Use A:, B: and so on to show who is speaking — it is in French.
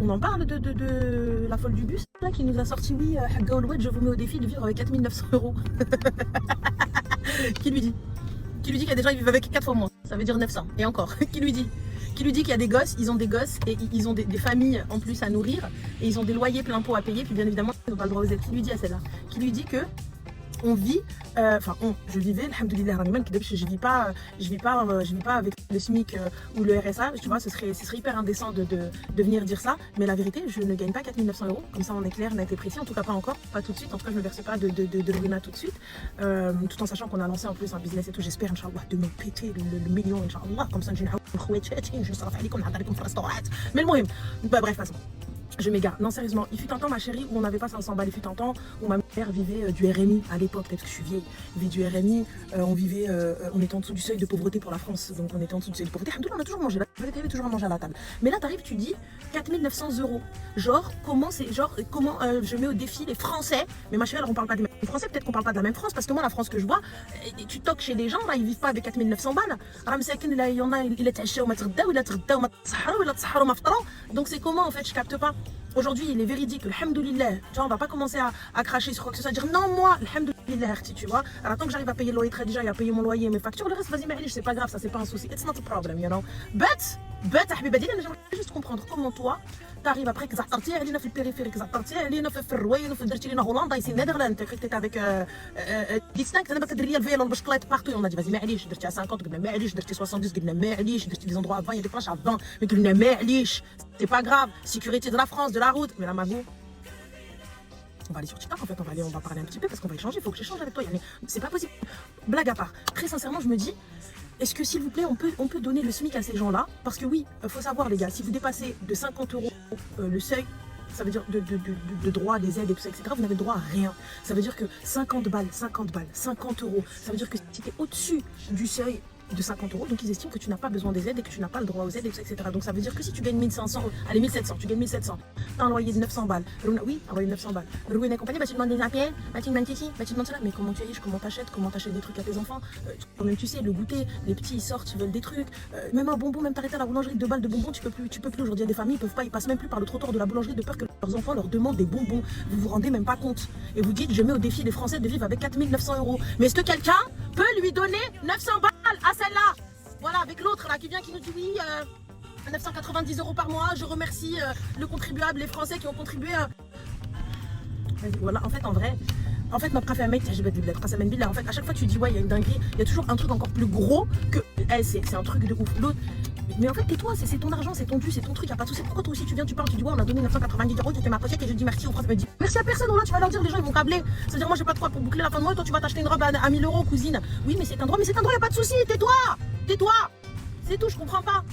A: On en parle de la folle du bus là, qui nous a sorti, oui, Hagga Oloued, je vous mets au défi de vivre avec 4900 euros. Qui lui dit qu'il y a des gens qui vivent avec 4 fois moins. Ça veut dire 900. Et encore, qui lui dit qu'il y a des gosses, ils ont des gosses et ils ont des familles en plus à nourrir et ils ont des loyers plein pot à payer, puis bien évidemment ils n'ont pas le droit aux aides. Qui lui dit à celle-là? Qui lui dit que on vit, je vivais, alhamdoulilah, je vis pas avec le SMIC ou le RSA, tu vois, ce serait hyper indécent de venir dire ça, mais la vérité, je ne gagne pas 4900 euros, comme ça on est clair, net et précis, en tout cas pas encore, pas tout de suite, en tout cas je ne me verse pas de RINA tout de suite, tout en sachant qu'on a lancé en plus un business et tout, j'espère, Inch'Allah, de me péter le million, Inch'Allah, comme ça je mais le mohim, bah bref, façon. Je m'égare. Non, sérieusement, il fut un temps, ma chérie, où on n'avait pas 500 balles. Il fut un temps où ma mère vivait du RMI à l'époque, peut-être que je suis vieille. Vivait du RMI, on était en dessous du seuil de pauvreté pour la France. Donc on était en dessous du seuil de pauvreté. On a toujours mangé, il y avait toujours à manger à la table. Mais là, t'arrives, tu dis 4900 euros. Genre, comment je mets au défi les Français. Mais ma chérie, alors on parle pas des mêmes Français, peut-être qu'on parle pas de la même France, parce que moi, la France que je vois, tu toques chez des gens, là, ils vivent pas avec 4900 balles. Il y en a, il est donc c'est comment en fait, je capte pas. Aujourd'hui, il est véridique, alhamdoulilah, tu vois, on va pas commencer à cracher sur quoi que ce soit, dire non, moi, alhamdoulilah, tu vois. Alors, tant que j'arrive à payer le loyer très déjà, et à payer mon loyer, mes factures, le reste, vas-y, mais c'est pas grave, ça, c'est pas un souci. It's not a problem, you know. But, j'aimerais juste comprendre comment toi, t'arrives après que Zartarti, elle est dans le périphérique, Zartarti, elle est dans le Ferroé, elle est dans Hollande, ici, Netherlands, tu étais avec Distinct, tu as des le vélo, le biciclette partout, on a dit, vas-y, mais tu as 50, mais 70, tu des endroits à 20, il y a des planches à 20, mais c'est pas grave, sécurité de la France, de la route, mais la Magou. On va aller sur TikTok en fait, on va parler un petit peu parce qu'on va échanger, il faut que j'échange avec toi, c'est pas possible. Blague à part, très sincèrement je me dis, est-ce que s'il vous plaît on peut donner le SMIC à ces gens-là? Parce que oui, il faut savoir les gars, si vous dépassez de 50 euros le seuil, ça veut dire de droit, des aides et tout ça, etc., vous n'avez droit à rien. Ça veut dire que 50 balles, 50 euros, ça veut dire que si tu es au-dessus du seuil de 50 euros, donc ils estiment que tu n'as pas besoin des aides et que tu n'as pas le droit aux aides, etc. Donc ça veut dire que si tu gagnes 1500, allez 1700, tu gagnes 1700, tu as un loyer de 900 balles, oui, un loyer de 900 balles, Rouen et compagnie, bah tu demandes des papiers, bah tu demandes ici, bah tu demandes cela, mais comment tu es riche, comment t'achètes des trucs à tes enfants, quand même tu sais, le goûter, les petits ils sortent, ils veulent des trucs, même un bonbon, même t'arrêter à la boulangerie, 2 balles de bonbons, tu peux plus aujourd'hui, il y a des familles, ils peuvent pas, ils passent même plus par le trottoir de la boulangerie de peur que leurs enfants leur demandent des bonbons, vous vous rendez même pas compte, et vous dites, je mets au défi les Français de vivre avec 4900 euros, mais est-ce que quelqu'un peut lui donner 900 balles à celle-là? Voilà, avec l'autre là qui vient qui nous dit oui, 990 euros par mois, je remercie le contribuable, les Français qui ont contribué. Voilà, en fait, ma préférée mec, en fait, à chaque fois tu dis ouais, il y a une dinguerie, il y a toujours un truc encore plus gros que elle, c'est un truc de ouf. L'autre, mais en fait, tais-toi, c'est ton argent, c'est ton dû, c'est ton truc, y a pas de souci. Pourquoi toi aussi tu viens, tu parles, tu dis ouais, on a donné 990 euros, tu fais ma pochette et je dis merci aux Français. Dis merci à personne, là tu vas leur dire, les gens ils vont câbler. C'est-à-dire, moi j'ai pas de quoi pour boucler la fin de mois, toi tu vas t'acheter une robe à 1000 euros, cousine. Oui, mais c'est un droit, y a pas de souci, tais-toi, c'est tout, je comprends pas.